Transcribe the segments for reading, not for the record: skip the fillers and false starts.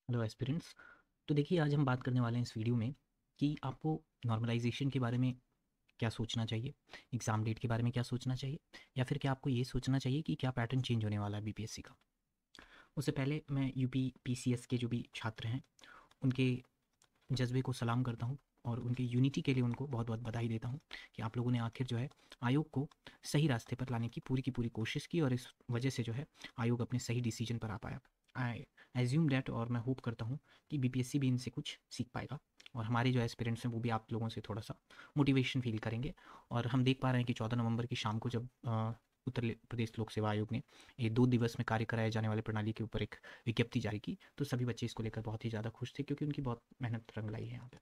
Hello aspirants. तो देखिए, आज हम बात करने वाले हैं इस वीडियो में कि आपको नॉर्मलाइजेशन के बारे में क्या सोचना चाहिए, एग्ज़ाम डेट के बारे में क्या सोचना चाहिए, या फिर क्या आपको ये सोचना चाहिए कि क्या पैटर्न चेंज होने वाला है बीपीएससी का। उससे पहले मैं यूपी पीसीएस के जो भी छात्र हैं उनके जज्बे को सलाम करता हूँ और उनके यूनिटी के लिए उनको बहुत बहुत बधाई देता हूँ कि आप लोगों ने आखिर जो है आयोग को सही रास्ते पर लाने की पूरी कोशिश की, और इस वजह से जो है आयोग अपने सही डिसीजन पर आ पाया। आई एज्यूम डैट, और मैं होप करता हूँ कि बीपीएससी भी इनसे कुछ सीख पाएगा और हमारे जो एस्पिरेंट्स हैं वो भी आप लोगों से थोड़ा सा मोटिवेशन फील करेंगे। और हम देख पा रहे हैं कि 14 नवंबर की शाम को जब उत्तर प्रदेश लोक सेवा आयोग ने ये 2 दिवस में कार्य कराए जाने वाले प्रणाली के ऊपर एक विज्ञप्ति जारी की, तो सभी बच्चे इसको लेकर बहुत ही ज़्यादा खुश थे, क्योंकि उनकी बहुत मेहनत रंग लाई है यहाँ पे।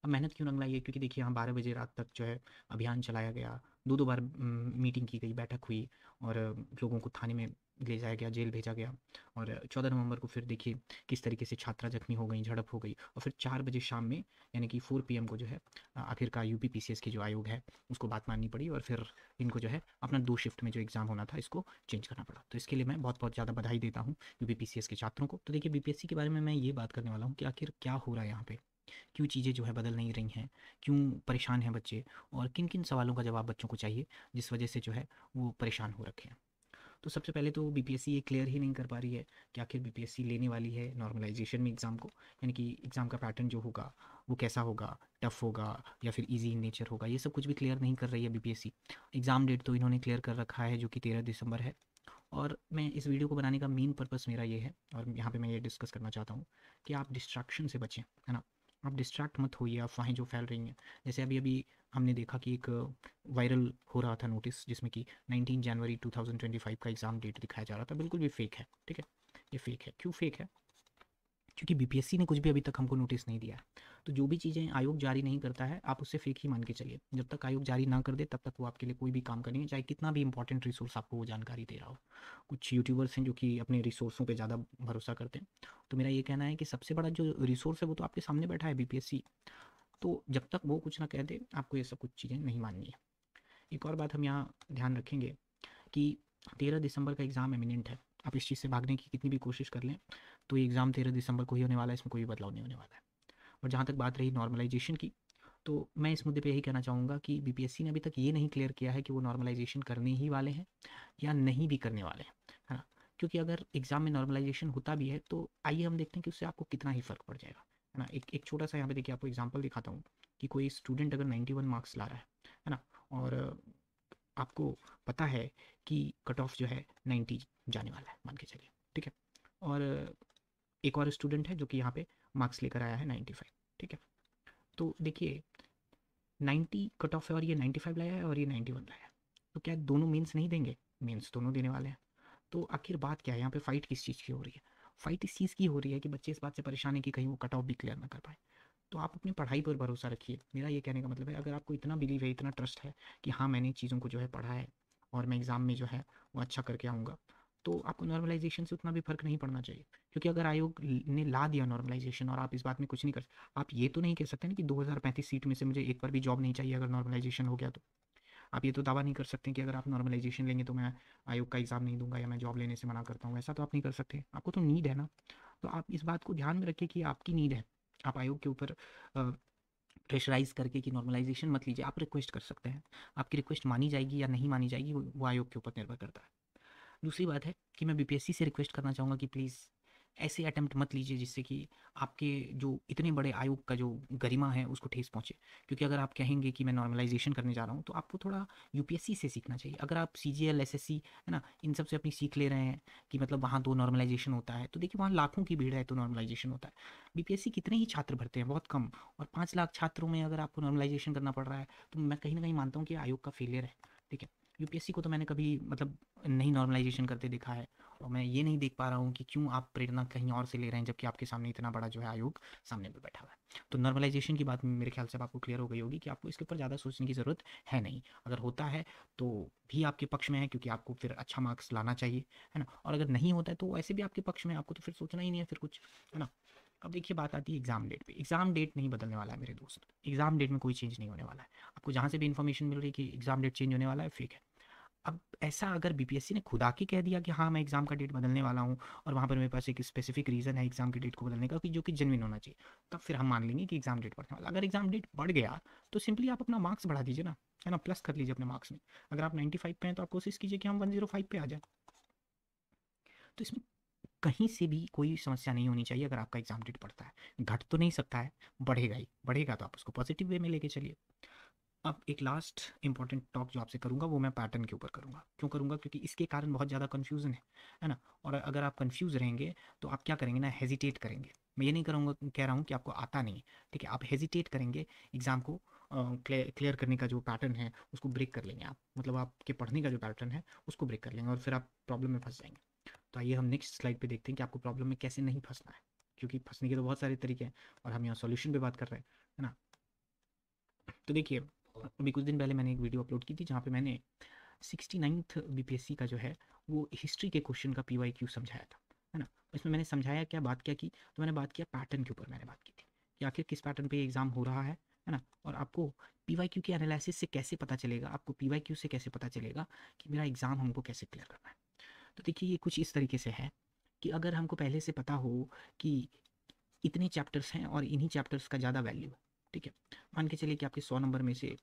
अब मेहनत क्यों रंग लाई है, क्योंकि देखिए यहाँ 12 बजे रात तक जो है अभियान चलाया गया, दो बार मीटिंग की गई, बैठक हुई, और लोगों को थाने में ले जाया गया, जेल भेजा गया। और 14 नवंबर को फिर देखिए किस तरीके से छात्रा जख्मी हो गई, झड़प हो गई, और फिर 4 बजे शाम में यानी कि 4 PM को जो है आखिरकार यूपी पीसीएस की जो आयोग है उसको बात माननी पड़ी, और फिर इनको जो है अपना 2 शिफ्ट में जो एग्ज़ाम होना था इसको चेंज करना पड़ा। तो इसके लिए मैं बहुत बहुत ज़्यादा बधाई देता हूँ यूपी पीसीएस के छात्रों को। तो देखिए, बीपीएससी के बारे में मैं ये बात करने वाला हूँ कि आखिर क्या हो रहा है यहाँ पे, क्यों चीज़ें जो है बदल नहीं रही हैं, क्यों परेशान हैं बच्चे, और किन किन सवालों का जवाब बच्चों को चाहिए जिस वजह से जो है वो परेशान हो रखे हैं। तो सबसे पहले तो बीपीएससी ये क्लियर ही नहीं कर पा रही है कि आखिर बीपीएससी लेने वाली है नॉर्मलाइजेशन में एग्ज़ाम को, यानी कि एग्ज़ाम का पैटर्न जो होगा वो कैसा होगा, टफ होगा या फिर इजी इन नेचर होगा, ये सब कुछ भी क्लियर नहीं कर रही है बीपीएससी। एग्ज़ाम डेट तो इन्होंने क्लियर कर रखा है जो कि 13 दिसंबर है। और मैं इस वीडियो को बनाने का मेन पर्पस मेरा ये है, और यहाँ पे मैं ये डिस्कस करना चाहता हूँ कि आप डिस्ट्रैक्शन से बचें, है ना। आप डिस्ट्रैक्ट मत होइए अफवाहें जो फैल रही हैं। जैसे अभी अभी हमने देखा कि एक वायरल हो रहा था नोटिस, जिसमें कि 19 जनवरी 2025 का एग्ज़ाम डेट दिखाया जा रहा था, बिल्कुल भी फेक है, ठीक है। ये फेक है, क्यों फेक है? क्योंकि बीपीएससी ने कुछ भी अभी तक हमको नोटिस नहीं दिया है। तो जो भी चीज़ें आयोग जारी नहीं करता है आप उससे फेक ही मान के चलिए। जब तक आयोग जारी ना कर दे तब तक वो आपके लिए कोई भी काम करेंगे, चाहे कितना भी इंपॉर्टेंट रिसोर्स आपको वो जानकारी दे रहा हो। कुछ यूट्यूबर्स हैं जो कि अपने रिसोर्सों पे ज़्यादा भरोसा करते हैं। तो मेरा ये कहना है कि सबसे बड़ा जो रिसोर्स है वो तो आपके सामने बैठा है, बीपीएससी। तो जब तक वो कुछ ना कह दे आपको ये सब कुछ चीज़ें नहीं माननी है। एक और बात हम यहाँ ध्यान रखेंगे कि 13 दिसंबर का एग्ज़ाम एमिनेंट है। आप इस चीज़ से भागने की कितनी भी कोशिश कर लें तो ये एग्ज़ाम 13 दिसंबर को ही होने वाला है, इसमें कोई बदलाव नहीं होने वाला है। और जहाँ तक बात रही नॉर्मलाइजेशन की, तो मैं इस मुद्दे पे यही कहना चाहूँगा कि बीपीएससी ने अभी तक ये नहीं क्लियर किया है कि वो नॉर्मलाइजेशन करने ही वाले हैं या नहीं भी करने वाले हैं, है ना। क्योंकि अगर एग्ज़ाम में नॉर्मलाइजेशन होता भी है तो आइए हम देखते हैं कि उससे आपको कितना ही फ़र्क पड़ जाएगा, है ना। एक एक छोटा सा यहाँ पे देखिए आपको एग्जाम्पल दिखाता हूँ कि कोई स्टूडेंट अगर 91 मार्क्स ला रहा है ना, और आपको पता है कि कट ऑफ जो है 90 जाने वाला है, मान के चलिए, ठीक है। और एक और स्टूडेंट है जो कि यहाँ पे मार्क्स लेकर आया है 95, ठीक है। तो देखिए 90 कट ऑफ है और ये 95 लाया है और ये 91 लाया है, तो क्या दोनों मेंस नहीं देंगे? मेंस दोनों देने वाले हैं। तो आखिर बात क्या है यहाँ पे, फाइट किस चीज़ की हो रही है? फाइट इस चीज़ की हो रही है कि बच्चे इस बात से परेशान है कि कहीं वो कट ऑफ भी क्लियर ना कर पाए। तो आप अपनी पढ़ाई पर भरोसा रखिए, मेरा ये कहने का मतलब है। अगर आपको इतना बिलीव है, इतना ट्रस्ट है कि हाँ मैंने चीज़ों को जो है पढ़ा है और मैं एग्ज़ाम में जो है वो अच्छा करके आऊँगा, तो आपको नॉर्मलाइजेशन से उतना भी फ़र्क नहीं पड़ना चाहिए। क्योंकि अगर आयोग ने ला दिया नॉर्मलाइजेशन और आप इस बात में कुछ नहीं कर, आप ये तो नहीं कह सकते ना कि 2035 सीट में से मुझे एक पर भी जॉब नहीं चाहिए अगर नॉर्मलाइजेशन हो गया तो। आप ये तो दावा नहीं कर सकते कि अगर आप नॉर्मलाइजेशन लेंगे तो मैं आयोग का एग्ज़ाम नहीं दूंगा या मैं जॉब लेने से मना करता हूँ, ऐसा तो आप नहीं कर सकते। आपको तो नीड है ना। तो आप इस बात को ध्यान में रखिए कि आपकी नीड है। आप आयोग के ऊपर प्रेशराइज करके कि नॉर्मलाइजेशन मत लीजिए, आप रिक्वेस्ट कर सकते हैं। आपकी रिक्वेस्ट मानी जाएगी या नहीं मानी जाएगी वो आयोग के ऊपर निर्भर करता है। दूसरी बात है कि मैं बीपीएससी से रिक्वेस्ट करना चाहूँगा कि प्लीज़ ऐसे अटेम्प्ट मत लीजिए जिससे कि आपके जो इतने बड़े आयोग का जो गरिमा है उसको ठेस पहुँचे। क्योंकि अगर आप कहेंगे कि मैं नॉर्मलाइजेशन करने जा रहा हूँ तो आपको थोड़ा यूपीएससी से सीखना चाहिए। अगर आप सीजीएल एसएससी, है ना, इन सब से अपनी सीख ले रहे हैं कि मतलब वहाँ तो नॉर्मलाइजेशन होता है, तो देखिए वहाँ लाखों की भीड़ है तो नॉर्मलाइजेशन होता है। बीपीएससी कितने ही छात्र भरते हैं, बहुत कम। और 5 लाख छात्रों में अगर आपको नॉर्मलाइजेशन करना पड़ रहा है तो मैं कहीं ना कहीं मानता हूँ कि आयोग का फेलियर है, ठीक है। यूपीएससी को तो मैंने कभी मतलब नहीं नॉर्मलाइजेशन करते देखा है, और मैं ये नहीं देख पा रहा हूँ कि क्यों आप प्रेरणा कहीं और से ले रहे हैं जबकि आपके सामने इतना बड़ा जो है आयोग सामने पे बैठा हुआ है। तो नॉर्मलाइजेशन की बात मेरे ख्याल से अब आपको क्लियर हो गई होगी कि आपको इसके ऊपर ज़्यादा सोचने की ज़रूरत है नहीं। अगर होता है तो भी आपके पक्ष में है, क्योंकि आपको फिर अच्छा मार्क्स लाना चाहिए, है ना। और अगर नहीं होता है तो वैसे भी आपके पक्ष में, आपको तो फिर सोचना ही नहीं है फिर कुछ, है ना। अब देखिए बात आती है एग्जाम डेट पे। एग्जाम डेट नहीं बदलने वाला है मेरे दोस्त, एग्जाम डेट में कोई चेंज नहीं होने वाला है। आपको जहाँ से भी इन्फॉर्मेशन मिल रही है कि एग्जाम डेट चेंज होने वाला है, फेक है। अब ऐसा अगर बीपीएससी ने खुद आके कह दिया कि हाँ मैं एग्ज़ाम का डेट बदलने वाला हूँ और वहाँ पर मेरे पास एक स्पेसिफिक रीज़न है एग्ज़ाम की डेट को बदलने का कि जो कि जेन्युइन होना चाहिए, तब फिर हम मान लेंगे कि एग्ज़ाम डेट बढ़ने वाला। अगर एग्ज़ाम डेट बढ़ गया तो सिंपली आप अपना मार्क्स बढ़ा दीजिए ना, है ना, प्लस कर लीजिए अपने मार्क्स में। अगर आप 95 पे हैं तो आप कोशिश कीजिए कि हम 105 पे आ जाए। तो इसमें कहीं से भी कोई समस्या नहीं होनी चाहिए। अगर आपका एग्ज़ाम डेट बढ़ता है, घट तो नहीं सकता है, बढ़ेगा ही, बढ़ेगा तो आप उसको पॉजिटिव वे में लेके चलिए। अब एक लास्ट इंपॉर्टेंट टॉक जो आपसे करूंगा वो मैं पैटर्न के ऊपर करूंगा। क्यों करूंगा? क्योंकि इसके कारण बहुत ज़्यादा कन्फ्यूज़न है ना। और अगर आप कन्फ्यूज़ रहेंगे तो आप क्या करेंगे ना, हेजिटेट करेंगे। मैं ये नहीं करूँगा, कह रहा हूँ कि आपको आता नहीं है, ठीक है, आप हेजिटेट करेंगे एग्ज़ाम को क्लियर करने का जो पैटर्न है उसको ब्रेक कर लेंगे आप, मतलब आपके पढ़ने का जो पैटर्न है उसको ब्रेक कर लेंगे और फिर आप प्रॉब्लम में फंस जाएंगे। तो आइए हम नेक्स्ट स्लाइड पे देखते हैं कि आपको प्रॉब्लम में कैसे नहीं फंसना है, क्योंकि फंसने के तो बहुत सारे तरीके हैं और हम यहाँ सॉल्यूशन पे बात कर रहे हैं, है ना। तो देखिए, अभी कुछ दिन पहले मैंने एक वीडियो अपलोड की थी जहाँ पे मैंने 69th बीपीएससी का जो है वो हिस्ट्री के क्वेश्चन का पीवाईक्यू समझाया था, है ना। इसमें मैंने समझाया क्या, बात क्या की, तो मैंने बात किया पैटर्न के ऊपर। मैंने बात की थी कि आखिर किस पैटर्न पे एग्जाम हो रहा है ना, और आपको पीवाईक्यू के एनालिसिस से कैसे पता चलेगा, आपको पीवाईक्यू से कैसे पता चलेगा कि मेरा एग्जाम हमको कैसे क्लियर करना है। तो देखिए ये कुछ इस तरीके से है कि अगर हमको पहले से पता हो कि इतने चैप्टर्स हैं और इन्हीं चैप्टर्स का ज़्यादा वैल्यू है, ठीक है। मान के चलिए कि आपके 100 नंबर में से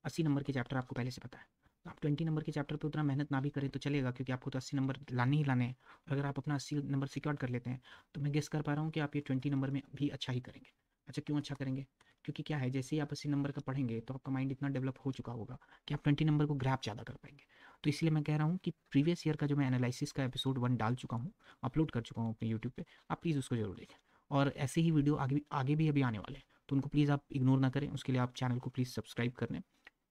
80 नंबर के चैप्टर आपको पहले से पता है, तो आप 20 नंबर के चैप्टर पे उतना मेहनत ना भी करें तो चलेगा, क्योंकि आपको तो 80 नंबर लाने ही लाने हैं। और अगर आप अपना 80 नंबर सिक्योर कर लेते हैं तो मैं गेस कर पा रहा हूँ कि आप ये 20 नंबर में भी अच्छा ही करेंगे। अच्छा, क्यों अच्छा करेंगे? क्योंकि क्या है, जैसे ही आप 80 नंबर का पढ़ेंगे तो आपका माइंड इतना डेवलप हो चुका होगा कि आप 20 नंबर को ग्रैप ज़्यादा कर पाएंगे। तो इसलिए मैं कह रहा हूँ कि प्रीवियस ईयर का जो मैं एनालिसिस का एपिसोड 1 डाल चुका हूँ, अपलोड कर चुका हूँ अपने यूट्यूब पे, आप प्लीज़ उसको जरूर देखें। और ऐसे ही वीडियो आगे भी अभी आने वाले हैं, तो उनको प्लीज़ आप इग्नोर ना करें। उसके लिए आप चैनल को प्लीज़ सब्सक्राइब कर लें।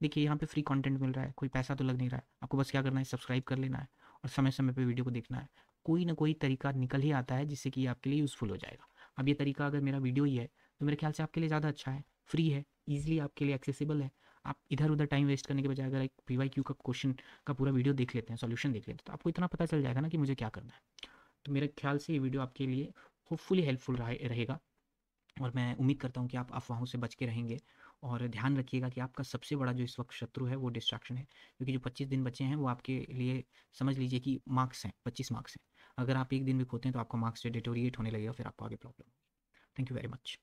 देखिए यहाँ पे फ्री कंटेंट मिल रहा है, कोई पैसा तो लग नहीं रहा है, आपको बस क्या करना है, सब्सक्राइब कर लेना है और समय समय पे वीडियो को देखना है। कोई ना कोई तरीका निकल ही आता है जिससे कि आपके लिए यूज़फुल हो जाएगा। अब ये तरीका अगर मेरा वीडियो ही है तो मेरे ख्याल से आपके लिए ज़्यादा अच्छा है, फ्री है, ईजिली आपके लिए एक्सेसिबल है। आप इधर उधर टाइम वेस्ट करने के बजाय अगर एक पीवाईक्यू का क्वेश्चन का पूरा वीडियो देख लेते हैं, सॉल्यूशन देख लेते हैं, तो आपको इतना पता चल जाएगा ना कि मुझे क्या करना है। तो मेरे ख्याल से ये वीडियो आपके लिए होपफुली हेल्पफुल रहेगा और मैं उम्मीद करता हूँ कि आप अफवाहों से बच के रहेंगे। और ध्यान रखिएगा कि आपका सबसे बड़ा जो इस वक्त शत्रु है वो डिस्ट्रैक्शन है, क्योंकि जो 25 दिन बचे हैं वो आपके लिए समझ लीजिए कि मार्क्स हैं, 25 मार्क्स हैं। अगर आप एक दिन भी खोते हैं तो आपका मार्क्स जो डिटोरिएट होने लगेगा, फिर आपको आगे problem. Thank you very much.